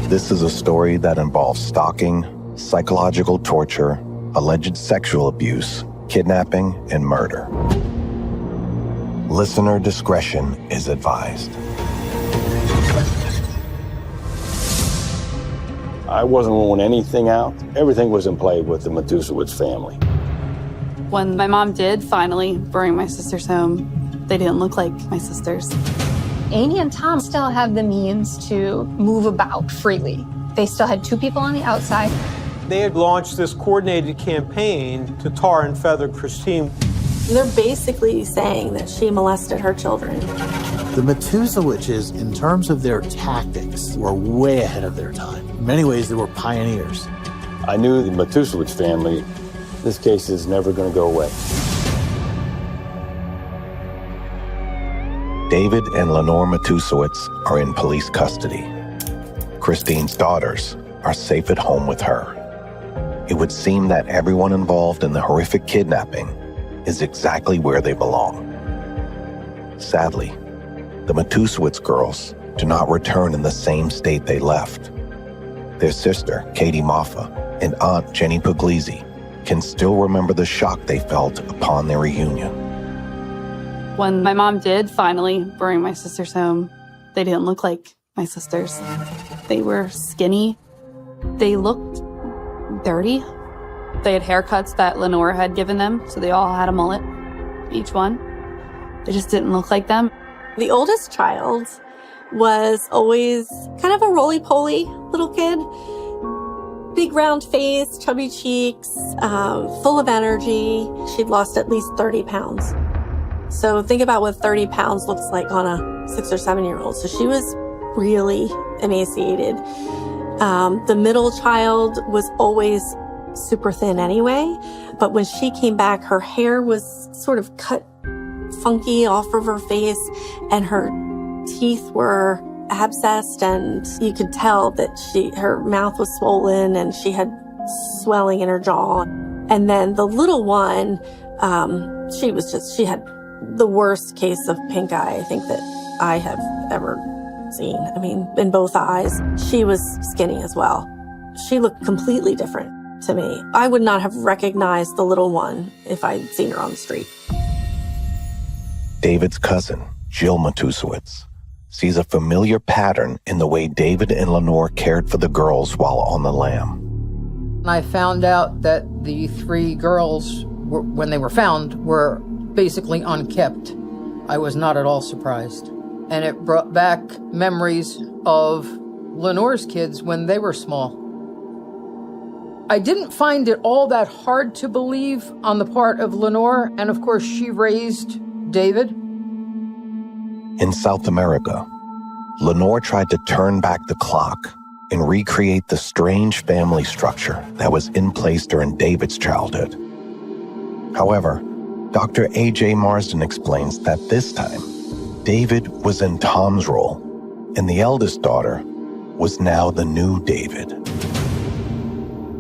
This is a story that involves stalking, psychological torture, alleged sexual abuse, kidnapping, and murder. Listener discretion is advised. I wasn't ruling anything out. Everything was in play with the Matusiewicz family. When my mom did finally bring my sisters home, they didn't look like my sisters. Amy and Tom still have the means to move about freely. They still had two people on the outside. They had launched this coordinated campaign to tar and feather Christine. They're basically saying that she molested her children. The Matusiewicz, in terms of their tactics, were way ahead of their time. In many ways, they were pioneers. I knew the Matusiewicz family, this case is never going to go away. David and Lenore Matusiewicz are in police custody. Christine's daughters are safe at home with her. It would seem that everyone involved in the horrific kidnapping is exactly where they belong. Sadly, the Matusiewicz girls do not return in the same state they left. Their sister, Katie Moffa, and aunt Jenny Puglisi can still remember the shock they felt upon their reunion. When my mom did finally bring my sisters home, they didn't look like my sisters. They were skinny. They looked dirty. They had haircuts that Lenore had given them, so they all had a mullet, each one. They just didn't look like them. The oldest child was always kind of a roly-poly little kid. Big round face, chubby cheeks, full of energy. She'd lost at least 30 pounds. So think about what 30 pounds looks like on a 6 or 7-year-old. So she was really emaciated. The middle child was always super thin anyway, but when she came back, her hair was sort of cut funky off of her face, and her teeth were abscessed, and you could tell that her mouth was swollen and she had swelling in her jaw. And then the little one, she had the worst case of pink eye, I think, that I have ever seen. I mean, in both eyes. She was skinny as well. She looked completely different to me. I would not have recognized the little one if I'd seen her on the street. David's cousin, Jill Matusiewicz, sees a familiar pattern in the way David and Lenore cared for the girls while on the lam. I found out that the 3 girls, when they were found, were basically unkept. I was not at all surprised. And it brought back memories of Lenore's kids when they were small. I didn't find it all that hard to believe on the part of Lenore, and of course she raised David. In South America, Lenore tried to turn back the clock and recreate the strange family structure that was in place during David's childhood. However, Dr. A.J. Marsden explains that this time, David was in Tom's role, and the eldest daughter was now the new David.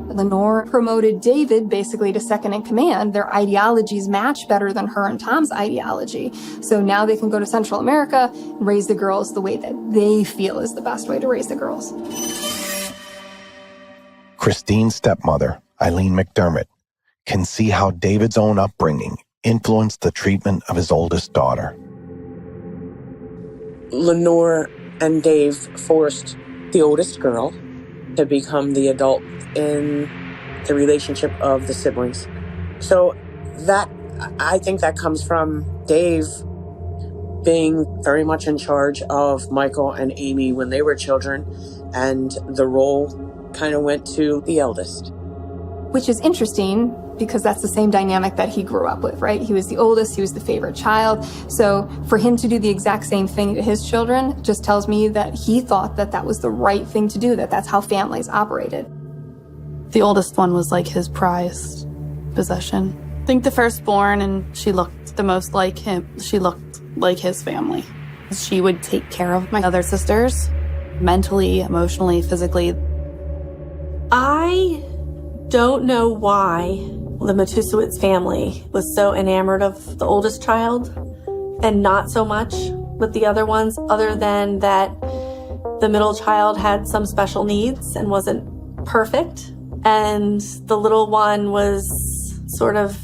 Lenore promoted David basically to second in command. Their ideologies match better than her and Tom's ideology. So now they can go to Central America and raise the girls the way that they feel is the best way to raise the girls. Christine's stepmother, Eileen McDermott, can see how David's own upbringing influenced the treatment of his oldest daughter. Lenore and Dave forced the oldest girl to become the adult in the relationship of the siblings. So I think that comes from Dave being very much in charge of Michael and Amy when they were children, and the role kind of went to the eldest. Which is interesting because that's the same dynamic that he grew up with, right? He was the oldest, he was the favorite child. So for him to do the exact same thing to his children just tells me that he thought that that was the right thing to do, that that's how families operated. The oldest one was like his prized possession. I think the firstborn, and she looked the most like him. She looked like his family. She would take care of my other sisters, mentally, emotionally, physically. I don't know why the Matusiewicz family was so enamored of the oldest child and not so much with the other ones, other than that the The middle child had some special needs and wasn't perfect. And the little one was sort of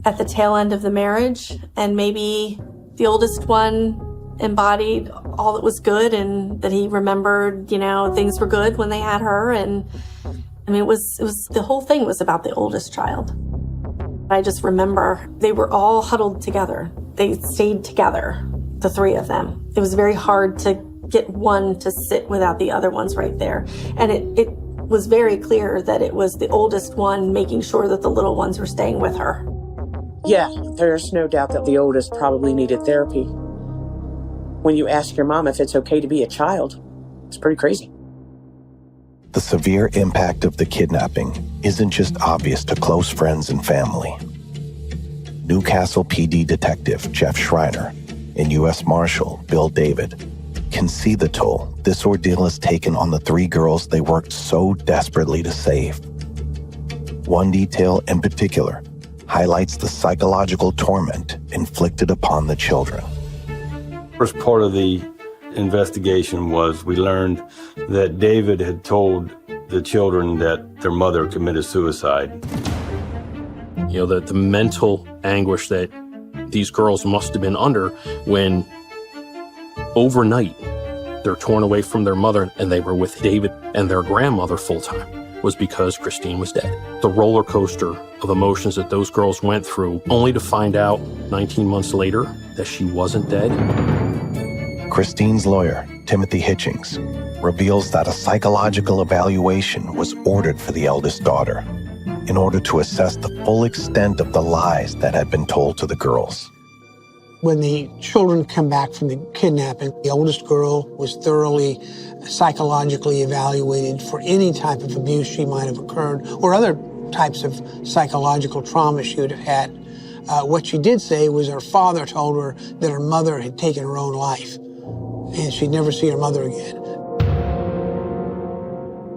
at the tail end of the marriage. And maybe the oldest one embodied all that was good and that he remembered, things were good when they had her. And I mean, it was the whole thing was about the oldest child. I just remember they were all huddled together. They stayed together, the three of them. It was very hard to get one to sit without the other ones right there. And it was very clear that it was the oldest one making sure that the little ones were staying with her. Yeah, there's no doubt that the oldest probably needed therapy. When you ask your mom if it's okay to be a child, it's pretty crazy. The severe impact of the kidnapping isn't just obvious to close friends and family. Newcastle PD Detective Jeff Schreiner and U.S. Marshal Bill David can see the toll this ordeal has taken on the three girls they worked so desperately to save. One detail in particular highlights the psychological torment inflicted upon the children. First part of the investigation was we learned that David had told the children that their mother committed suicide. The mental anguish that these girls must have been under when overnight they're torn away from their mother and they were with David and their grandmother full-time was because Christine was dead. The roller coaster of emotions that those girls went through, only to find out 19 months later that she wasn't dead. Christine's lawyer, Timothy Hitchings, reveals that a psychological evaluation was ordered for the eldest daughter in order to assess the full extent of the lies that had been told to the girls. When the children come back from the kidnapping, the oldest girl was thoroughly psychologically evaluated for any type of abuse she might have occurred or other types of psychological trauma she would have had. What she did say was her father told her that her mother had taken her own life and she'd never see her mother again.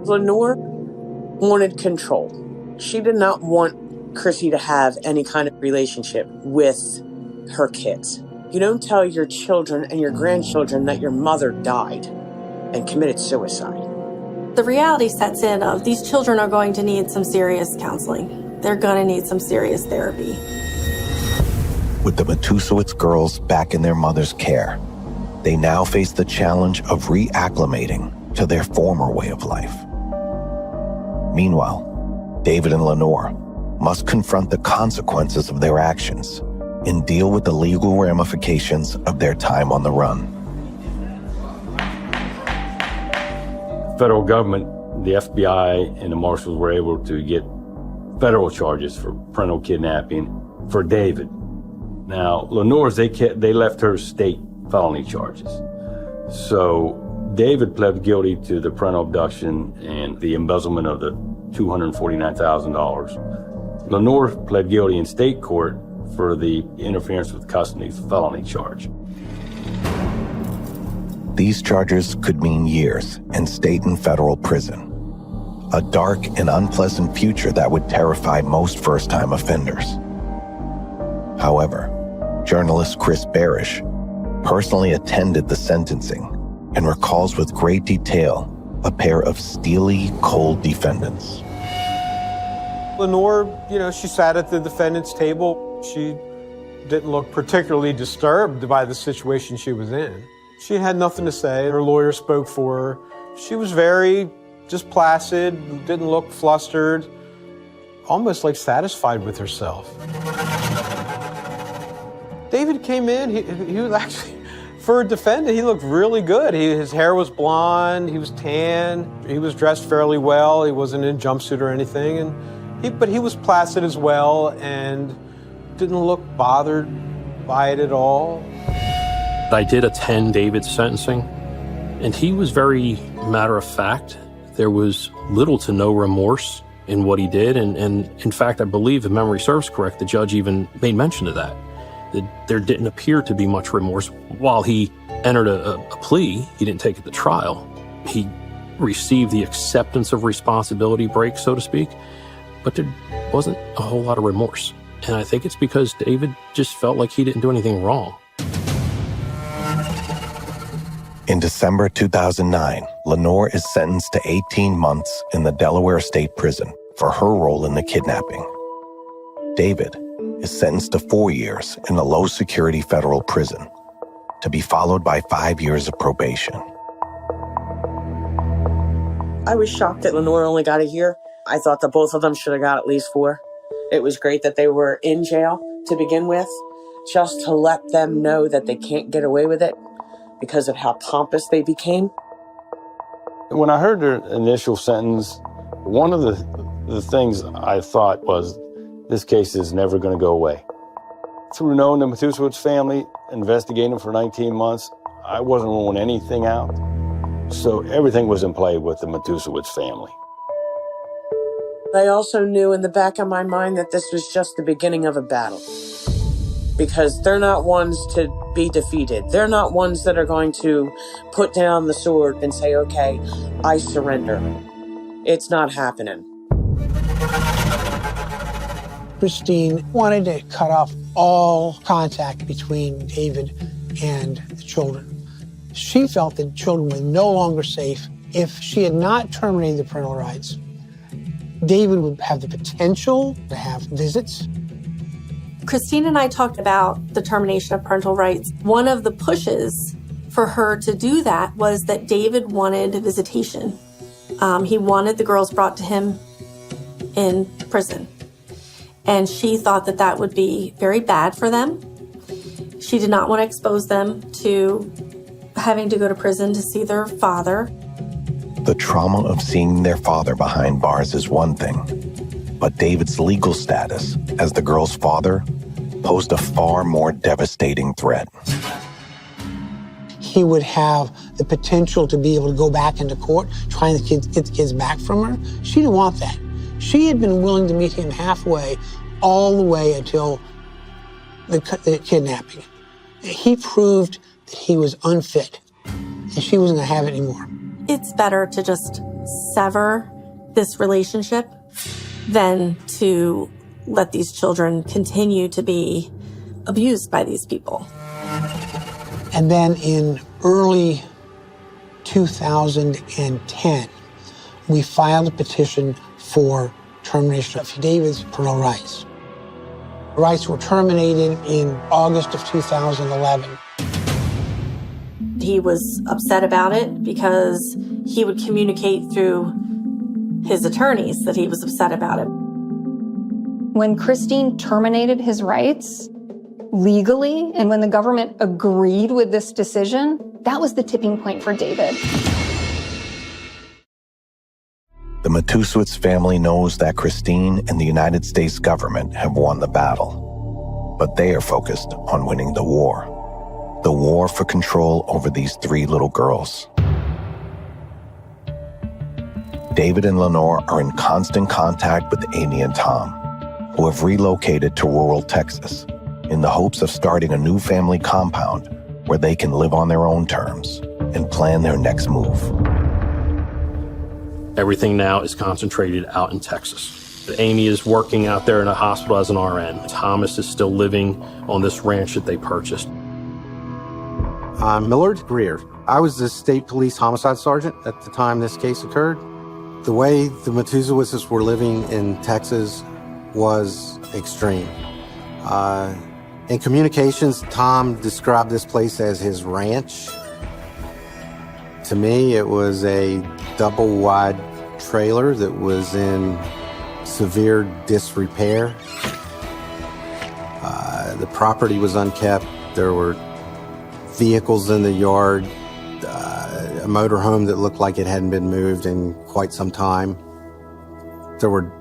Lenore wanted control. She did not want Chrissy to have any kind of relationship with her kids. You don't tell your children and your grandchildren that your mother died and committed suicide. The reality sets in of these children are going to need some serious counseling. They're going to need some serious therapy. With the Matusiewicz girls back in their mother's care, they now face the challenge of reacclimating to their former way of life. Meanwhile, David and Lenore must confront the consequences of their actions and deal with the legal ramifications of their time on the run. Federal government, the FBI and the marshals were able to get federal charges for parental kidnapping for David. Now, Lenore's, they left her state felony charges. So David pled guilty to the parental abduction and the embezzlement of the $249,000. Lenore pled guilty in state court for the interference with custody felony charge. These charges could mean years in state and federal prison, a dark and unpleasant future that would terrify most first-time offenders. However, journalist Chris Barish personally attended the sentencing and recalls with great detail a pair of steely, cold defendants. Lenore, she sat at the defendant's table. She didn't look particularly disturbed by the situation she was in. She had nothing to say. Her lawyer spoke for her. She was very just placid, didn't look flustered, almost like satisfied with herself. David came in, he was actually, for a defendant, he looked really good. His hair was blonde, he was tan, he was dressed fairly well, he wasn't in a jumpsuit or anything, but he was placid as well and didn't look bothered by it at all. I did attend David's sentencing, and he was very matter-of-fact. There was little to no remorse in what he did, and in fact, I believe, if memory serves correct, the judge even made mention of that there didn't appear to be much remorse. While he entered a plea, he didn't take it to trial. He received the acceptance of responsibility break, so to speak, but there wasn't a whole lot of remorse. And I think it's because David just felt like he didn't do anything wrong. In December 2009, Lenore is sentenced to 18 months in the Delaware State Prison for her role in the kidnapping. David is sentenced to 4 years in a low-security federal prison, to be followed by 5 years of probation. I was shocked that Lenore only got a year. I thought that both of them should have got at least 4. It was great that they were in jail to begin with, just to let them know that they can't get away with it because of how pompous they became. When I heard their initial sentence, one of the things I thought was, this case is never going to go away. Through knowing the Matusiewicz family, investigating for 19 months, I wasn't ruling anything out. So everything was in play with the Matusiewicz family. I also knew in the back of my mind that this was just the beginning of a battle. Because they're not ones to be defeated. They're not ones that are going to put down the sword and say, okay, I surrender. It's not happening. Christine wanted to cut off all contact between David and the children. She felt that children were no longer safe. If she had not terminated the parental rights, David would have the potential to have visits. Christine and I talked about the termination of parental rights. One of the pushes for her to do that was that David wanted visitation. He wanted the girls brought to him in prison. And she thought that that would be very bad for them. She did not want to expose them to having to go to prison to see their father. The trauma of seeing their father behind bars is one thing, but David's legal status as the girl's father posed a far more devastating threat. He would have the potential to be able to go back into court, trying to get the kids back from her. She didn't want that. She had been willing to meet him halfway, all the way until the kidnapping. He proved that he was unfit, and she wasn't going to have it anymore. It's better to just sever this relationship than to let these children continue to be abused by these people. And then in early 2010, we filed a petition for termination of David's parental rights. The rights were terminated in August of 2011. He was upset about it because he would communicate through his attorneys that he was upset about it. When Christine terminated his rights legally, and when the government agreed with this decision, that was the tipping point for David. The Matusiewicz family knows that Christine and the United States government have won the battle, but they are focused on winning the war for control over these 3 little girls. David and Lenore are in constant contact with Amy and Tom, who have relocated to rural Texas in the hopes of starting a new family compound where they can live on their own terms and plan their next move. Everything now is concentrated out in Texas. Amy is working out there in a hospital as an RN. Thomas is still living on this ranch that they purchased. I'm Millard Greer. I was the state police homicide sergeant at the time this case occurred. The way the Matusiewicz were living in Texas was extreme. In communications, Tom described this place as his ranch. To me, it was a double-wide trailer that was in severe disrepair. The property was unkept. There were vehicles in the yard, a motorhome that looked like it hadn't been moved in quite some time. There were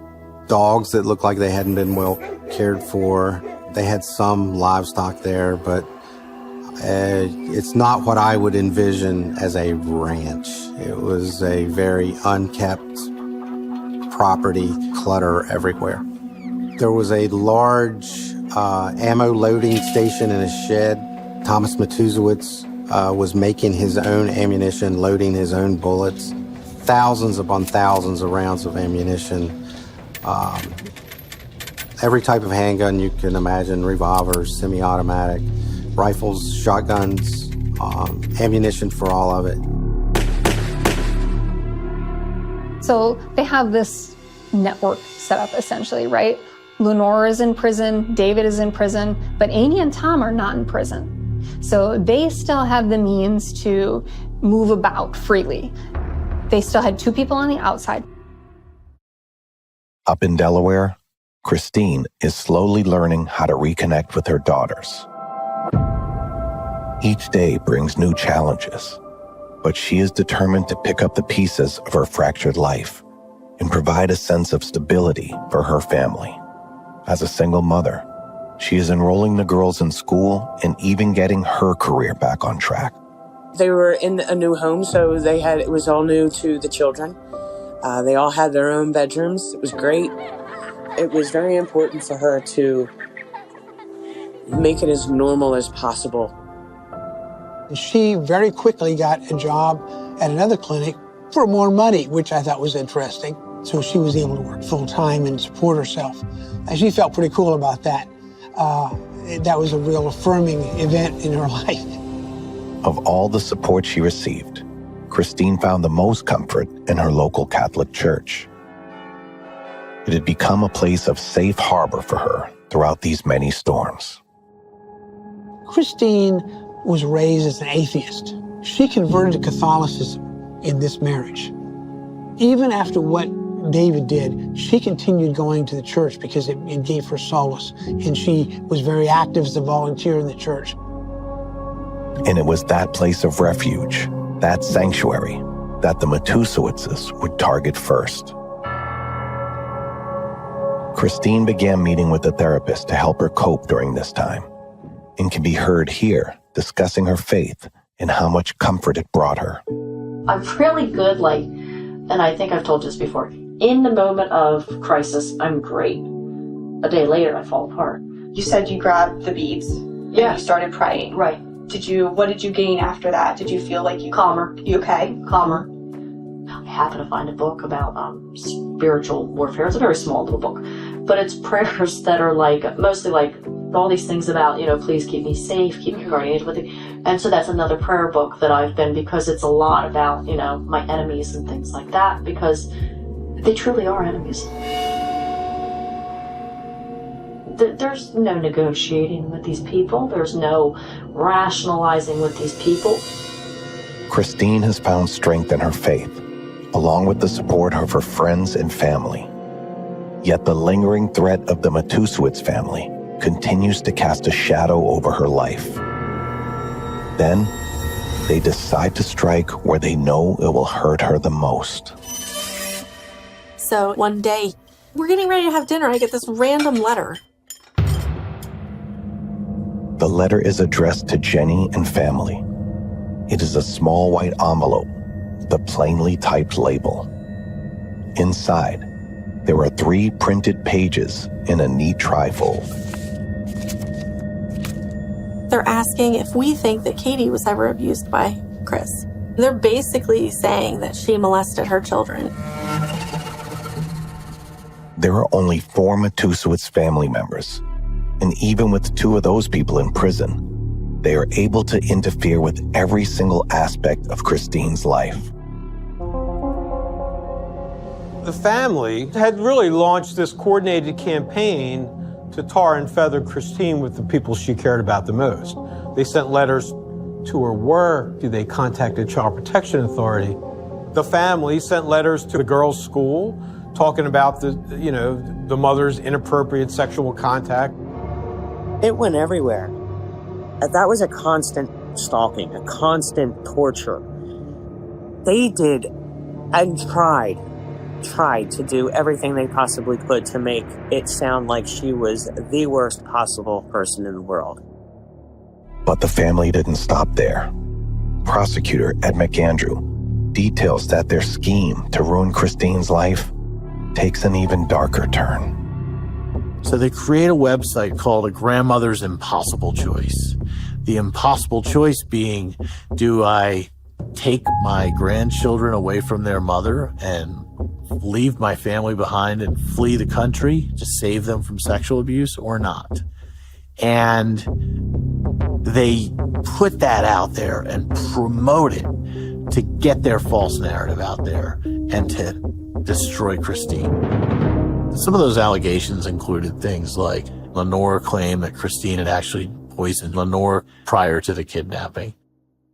dogs that looked like they hadn't been well cared for. They had some livestock there, but it's not what I would envision as a ranch. It was a very unkept property, clutter everywhere. There was a large ammo loading station in a shed. Thomas Matusiewicz was making his own ammunition, loading his own bullets, thousands upon thousands of rounds of ammunition. Every type of handgun you can imagine, revolvers, semi-automatic, rifles, shotguns, ammunition for all of it. So they have this network set up essentially, right? Lenore is in prison, David is in prison, but Amy and Tom are not in prison. So they still have the means to move about freely. They still had 2 people on the outside. Up in Delaware, Christine is slowly learning how to reconnect with her daughters. Each day brings new challenges, but she is determined to pick up the pieces of her fractured life and provide a sense of stability for her family. As a single mother, she is enrolling the girls in school and even getting her career back on track. They were in a new home, so it was all new to the children. They all had their own bedrooms. It was great. It was very important for her to make it as normal as possible. She very quickly got a job at another clinic for more money, which I thought was interesting. So she was able to work full-time and support herself. And she felt pretty cool about that. That was a real affirming event in her life. Of all the support she received, Christine found the most comfort in her local Catholic church. It had become a place of safe harbor for her throughout these many storms. Christine was raised as an atheist. She converted to Catholicism in this marriage. Even after what David did, she continued going to the church because it gave her solace, and she was very active as a volunteer in the church. And it was that place of refuge, that sanctuary, that the Matusiewiczes would target first. Christine began meeting with a therapist to help her cope during this time, and can be heard here discussing her faith and how much comfort it brought her. I'm really good, and I think I've told you this before, in the moment of crisis, I'm great. A day later, I fall apart. You said you grabbed the beads. Yeah. And you started praying. Right. What did you gain after that? Did you feel like you... Calmer. You okay? Calmer. I happened to find a book about spiritual warfare. It's a very small little book. But it's prayers that are mostly all these things about, please keep me safe, keep me guardian with it. And so that's another prayer book that I've been, because it's a lot about, my enemies and things like that, because they truly are enemies. There's no negotiating with these people. There's no rationalizing with these people. Christine has found strength in her faith, along with the support of her friends and family. Yet the lingering threat of the Matusiewicz family continues to cast a shadow over her life. Then, they decide to strike where they know it will hurt her the most. So one day, we're getting ready to have dinner. I get this random letter. The letter is addressed to Jenny and family. It is a small white envelope with a plainly typed label. Inside, there are 3 printed pages in a neat trifold. They're asking if we think that Katie was ever abused by Chris. They're basically saying that she molested her children. There are only 4 Matusiewicz family members, and even with 2 of those people in prison, they are able to interfere with every single aspect of Christine's life. The family had really launched this coordinated campaign to tar and feather Christine with the people she cared about the most. They sent letters to her work. They contacted Child Protection Authority. The family sent letters to the girls' school talking about the mother's inappropriate sexual contact. It went everywhere. That was a constant stalking, a constant torture. They did and tried to do everything they possibly could to make it sound like she was the worst possible person in the world. But the family didn't stop there. Prosecutor Ed McAndrew details that their scheme to ruin Christine's life takes an even darker turn. So they create a website called A Grandmother's Impossible Choice. The impossible choice being, do I take my grandchildren away from their mother and leave my family behind and flee the country to save them from sexual abuse or not? And they put that out there and promote it to get their false narrative out there and to destroy Christine. Some of those allegations included things like Lenore claimed that Christine had actually poisoned Lenore prior to the kidnapping.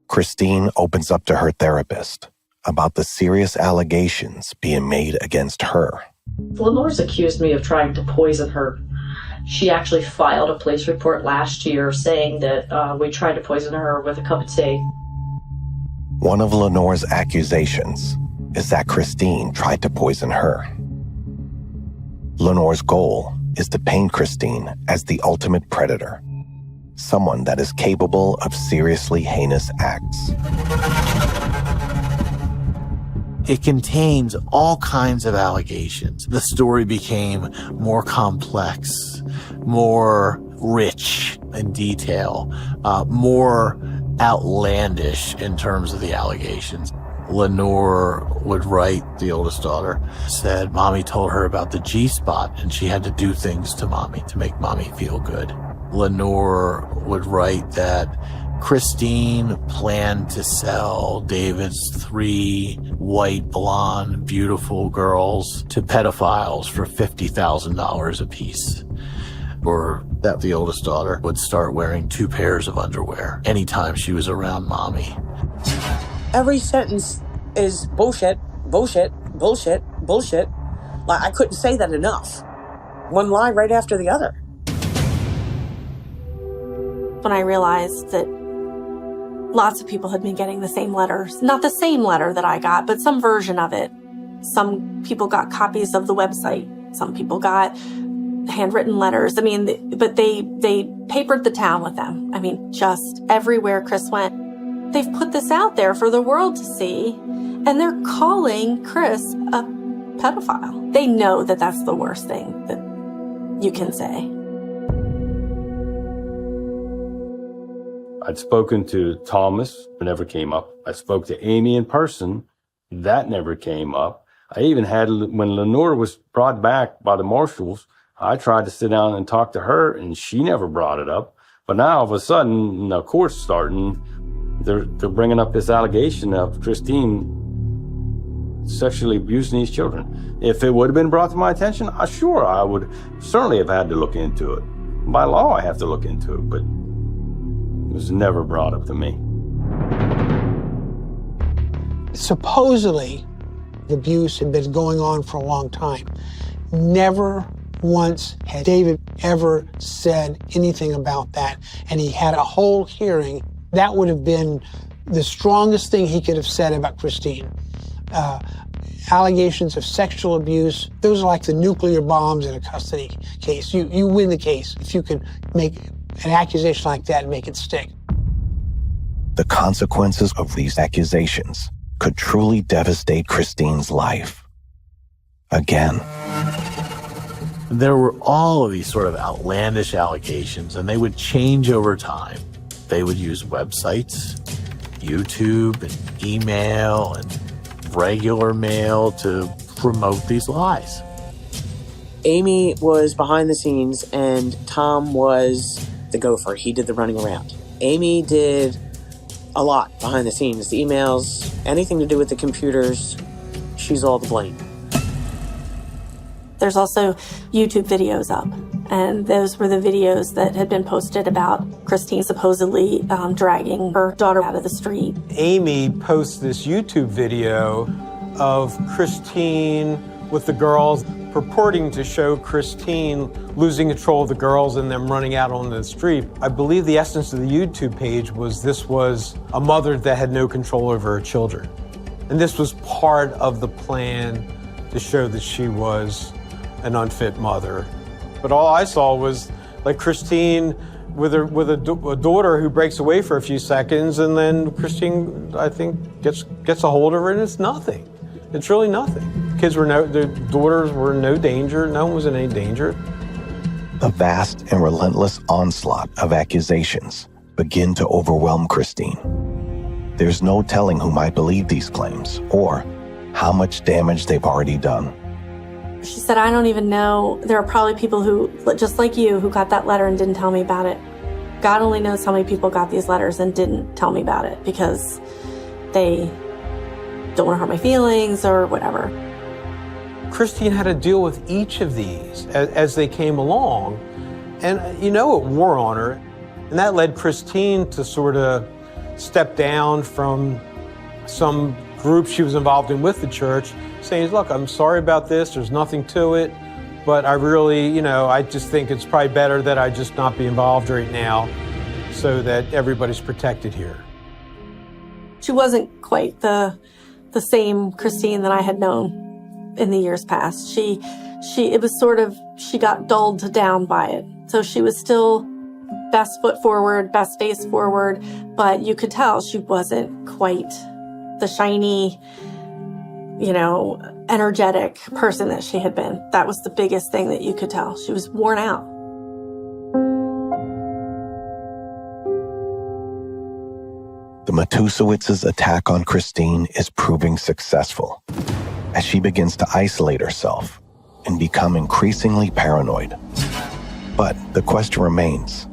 Christine opens up to her therapist about the serious allegations being made against her. Lenore's accused me of trying to poison her. She actually filed a police report last year saying that we tried to poison her with a cup of tea. One of Lenore's accusations is that Christine tried to poison her. Lenore's goal is to paint Christine as the ultimate predator, someone that is capable of seriously heinous acts. It contains all kinds of allegations. The story became more complex, more rich in detail, more outlandish in terms of the allegations. Lenore would write, the oldest daughter, said Mommy told her about the G-spot and she had to do things to Mommy to make Mommy feel good. Lenore would write that Christine planned to sell David's 3 white, blonde, beautiful girls to pedophiles for $50,000 apiece. Or that the oldest daughter would start wearing 2 pairs of underwear anytime she was around Mommy. Every sentence is bullshit, bullshit, bullshit, bullshit. Like, I couldn't say that enough. One lie right after the other. When I realized that lots of people had been getting the same letters, not the same letter that I got, but some version of it. Some people got copies of the website. Some people got handwritten letters. I mean, but they papered the town with them. I mean, just everywhere Chris went. They've put this out there for the world to see, and they're calling Chris a pedophile. They know that that's the worst thing that you can say. I'd spoken to Thomas, it never came up. I spoke to Amy in person, that never came up. I even had, when Lenore was brought back by the marshals, I tried to sit down and talk to her, and she never brought it up. But now, all of a sudden, the court's starting, they're bringing up this allegation of Christine sexually abusing these children. If it would have been brought to my attention, sure, I would certainly have had to look into it. By law, I have to look into it, but it was never brought up to me. Supposedly, the abuse had been going on for a long time. Never once had David ever said anything about that, and he had a whole hearing. That would have been the strongest thing he could have said about Christine. Allegations of sexual abuse, those are like the nuclear bombs in a custody case. You win the case if you can make an accusation like that and make it stick. The consequences of these accusations could truly devastate Christine's life. Again. There were all of these sort of outlandish allegations, and they would change over time. They would use websites, YouTube, and email, and regular mail to promote these lies. Amy was behind the scenes, and Tom was the gopher. He did the running around. Amy did a lot behind the scenes. The emails, anything to do with the computers, she's all to blame. There's also YouTube videos up, and those were the videos that had been posted about Christine supposedly dragging her daughter out of the street. Amy posts this YouTube video of Christine with the girls, purporting to show Christine losing control of the girls and them running out on the street. I believe the essence of the YouTube page was this was a mother that had no control over her children. And this was part of the plan to show that she was an unfit mother. But all I saw was like Christine with a daughter who breaks away for a few seconds, and then Christine, I think, gets a hold of her, and it's nothing. It's really nothing. Their daughters were in no danger. No one was in any danger. The vast and relentless onslaught of accusations begin to overwhelm Christine. There's no telling who might believe these claims or how much damage they've already done. She said, I don't even know. There are probably people who, just like you, who got that letter and didn't tell me about it. God only knows how many people got these letters and didn't tell me about it because they don't want to hurt my feelings or whatever. Christine had to deal with each of these as they came along. And it wore on her. And that led Christine to sort of step down from some group she was involved in with the church, saying, look, I'm sorry about this, there's nothing to it, but I really, I just think it's probably better that I just not be involved right now so that everybody's protected here. She wasn't quite the same Christine that I had known in the years past. It was sort of, she got dulled down by it. So she was still best foot forward, best face forward, but you could tell she wasn't quite the shiny, energetic person that she had been. That was the biggest thing that you could tell. She was worn out. The Matusiewicz's attack on Christine is proving successful as she begins to isolate herself and become increasingly paranoid. But the question remains,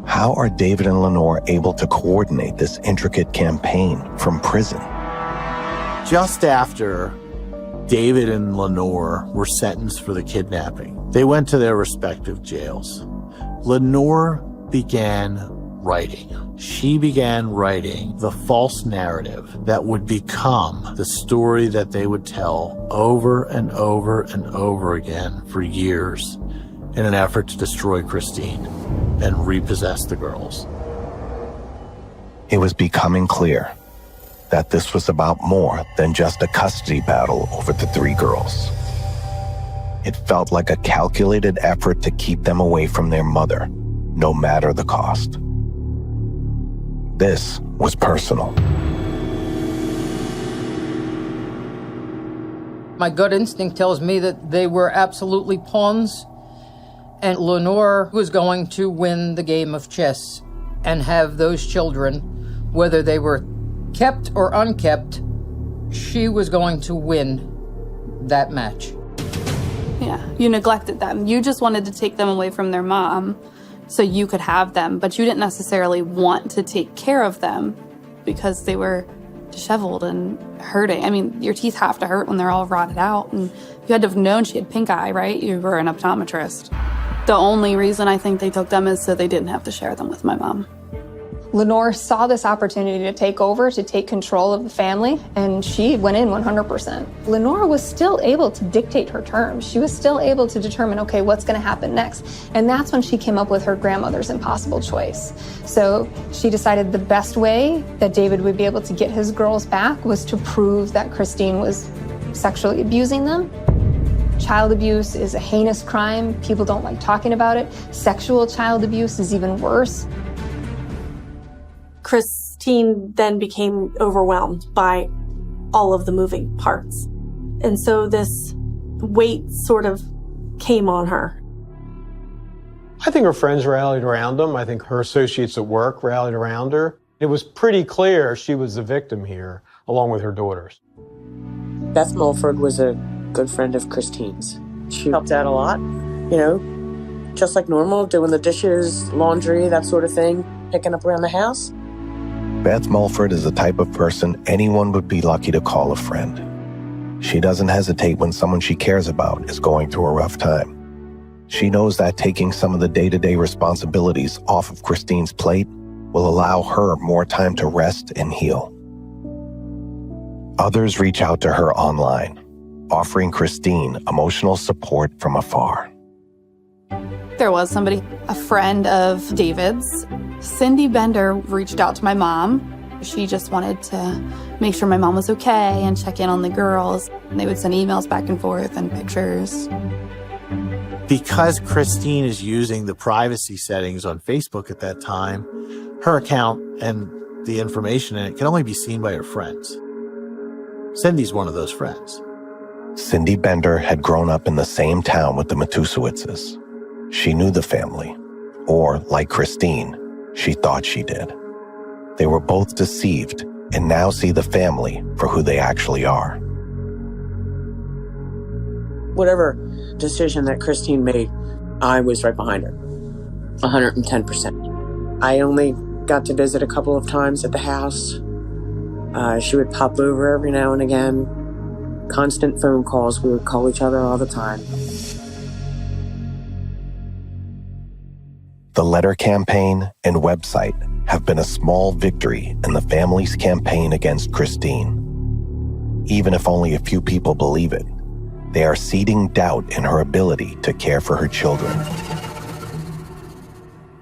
how are David and Lenore able to coordinate this intricate campaign from prison? Just after David and Lenore were sentenced for the kidnapping, they went to their respective jails. Lenore began writing. She began writing the false narrative that would become the story that they would tell over and over and over again for years in an effort to destroy Christine and repossess the girls. It was becoming clear that this was about more than just a custody battle over the three girls. It felt like a calculated effort to keep them away from their mother, no matter the cost. This was personal. My gut instinct tells me that they were absolutely pawns, and Lenore was going to win the game of chess and have those children, whether they were kept or unkept, she was going to win that match. Yeah, you neglected them. You just wanted to take them away from their mom so you could have them, but you didn't necessarily want to take care of them because they were disheveled and hurting. I mean, your teeth have to hurt when they're all rotted out, and you had to have known she had pink eye, right? You were an optometrist. The only reason I think they took them is so they didn't have to share them with my mom. Lenore saw this opportunity to take over, to take control of the family, and she went in 100%. Lenore was still able to dictate her terms. She was still able to determine, okay, what's going to happen next? And that's when she came up with her grandmother's impossible choice. So she decided the best way that David would be able to get his girls back was to prove that Christine was sexually abusing them. Child abuse is a heinous crime. People don't like talking about it. Sexual child abuse is even worse. Christine then became overwhelmed by all of the moving parts. And so this weight sort of came on her. I think her friends rallied around them. I think her associates at work rallied around her. It was pretty clear she was the victim here, along with her daughters. Beth Mulford was a good friend of Christine's. She helped out a lot, just like normal, doing the dishes, laundry, that sort of thing, picking up around the house. Beth Mulford is the type of person anyone would be lucky to call a friend. She doesn't hesitate when someone she cares about is going through a rough time. She knows that taking some of the day-to-day responsibilities off of Christine's plate will allow her more time to rest and heal. Others reach out to her online, offering Christine emotional support from afar. There was somebody, a friend of David's. Cindy Bender reached out to my mom. She just wanted to make sure my mom was okay and check in on the girls. And they would send emails back and forth and pictures. Because Christine is using the privacy settings on Facebook at that time, her account and the information in it can only be seen by her friends. Cindy's one of those friends. Cindy Bender had grown up in the same town with the Matusiewiczes. She knew the family, or like Christine, she thought she did. They were both deceived and now see the family for who they actually are. Whatever decision that Christine made, I was right behind her, 110%. I only got to visit a couple of times at the house. She would pop over every now and again. Constant phone calls. We would call each other all the time. The letter campaign and website have been a small victory in the family's campaign against Christine. Even if only a few people believe it, they are seeding doubt in her ability to care for her children.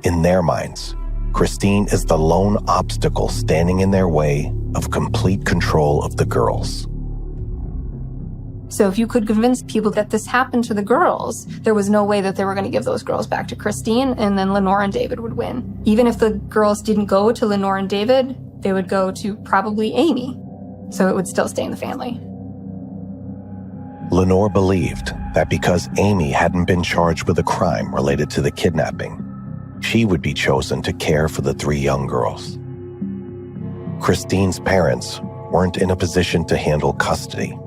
In their minds, Christine is the lone obstacle standing in their way of complete control of the girls. So if you could convince people that this happened to the girls, there was no way that they were going to give those girls back to Christine, and then Lenore and David would win. Even if the girls didn't go to Lenore and David, they would go to probably Amy. So it would still stay in the family. Lenore believed that because Amy hadn't been charged with a crime related to the kidnapping, she would be chosen to care for the 3 young girls. Christine's parents weren't in a position to handle custody,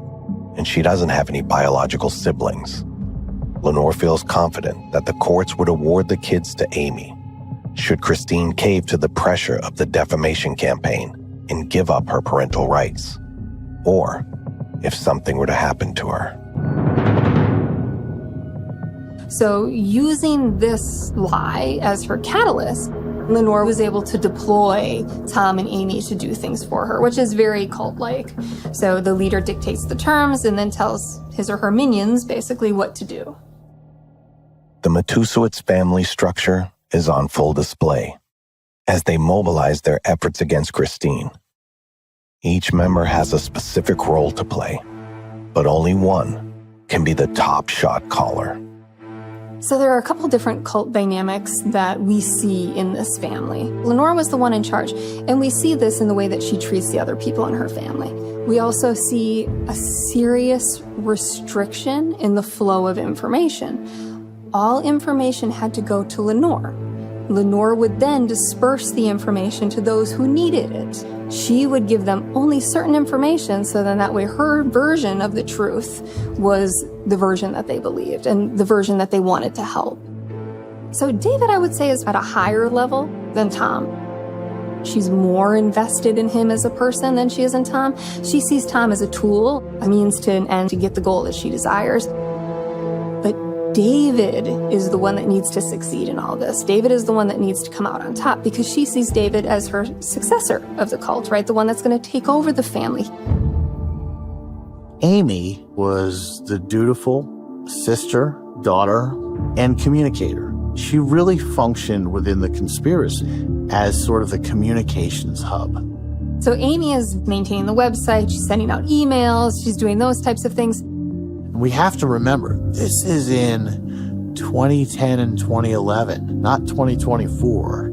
and she doesn't have any biological siblings. Lenore feels confident that the courts would award the kids to Amy, should Christine cave to the pressure of the defamation campaign and give up her parental rights, or if something were to happen to her. So using this lie as her catalyst, Lenore was able to deploy Tom and Amy to do things for her, which is very cult-like. So the leader dictates the terms and then tells his or her minions basically what to do. The Matusiewicz family structure is on full display as they mobilize their efforts against Christine. Each member has a specific role to play, but only one can be the top shot caller. So there are a couple different cult dynamics that we see in this family. Lenore was the one in charge, and we see this in the way that she treats the other people in her family. We also see a serious restriction in the flow of information. All information had to go to Lenore. Lenore would then disperse the information to those who needed it. She would give them only certain information, so then that way her version of the truth was the version that they believed and the version that they wanted to help. So David, I would say, is at a higher level than Tom. She's more invested in him as a person than she is in Tom. She sees Tom as a tool, a means to an end to get the goal that she desires. But David is the one that needs to succeed in all this. David is the one that needs to come out on top because she sees David as her successor of the cult, right? The one that's going to take over the family. Amy was the dutiful sister, daughter, and communicator. She really functioned within the conspiracy as sort of the communications hub. So Amy is maintaining the website, she's sending out emails, she's doing those types of things. We have to remember, this is in 2010 and 2011, not 2024.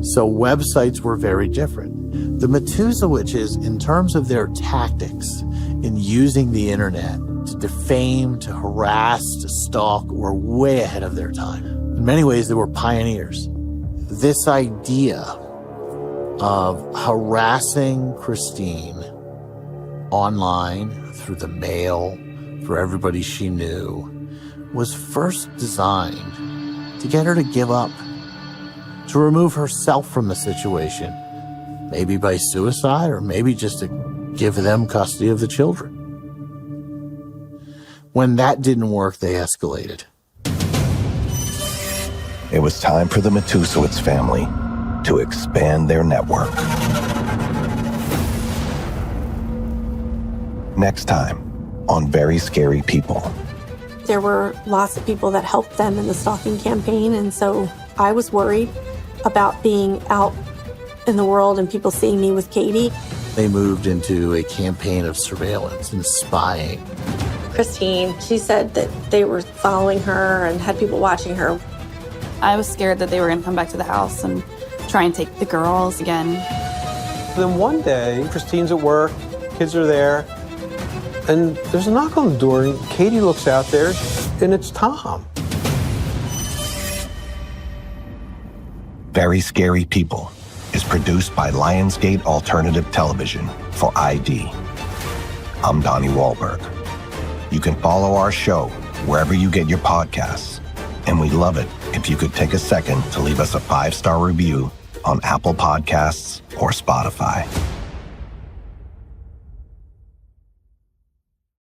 So websites were very different. The Matusiewicz, in terms of their tactics in using the internet to defame, to harass, to stalk, were way ahead of their time. In many ways, they were pioneers. This idea of harassing Christine online, through the mail, for everybody she knew, was first designed to get her to give up, to remove herself from the situation, maybe by suicide or maybe just to give them custody of the children. When that didn't work, they escalated. It was time for the Matusiewicz family to expand their network. Next time on Very Scary People. There were lots of people that helped them in the stalking campaign, and so I was worried about being out in the world and people seeing me with Katie. They moved into a campaign of surveillance and spying. Christine, she said that they were following her and had people watching her. I was scared that they were going to come back to the house and try and take the girls again. Then one day, Christine's at work, kids are there, and there's a knock on the door, and Katie looks out there, and it's Tom. Very Scary People is produced by Lionsgate Alternative Television for ID. I'm Donnie Wahlberg. You can follow our show wherever you get your podcasts, and we'd love it if you could take a second to leave us a 5-star review on Apple Podcasts or Spotify.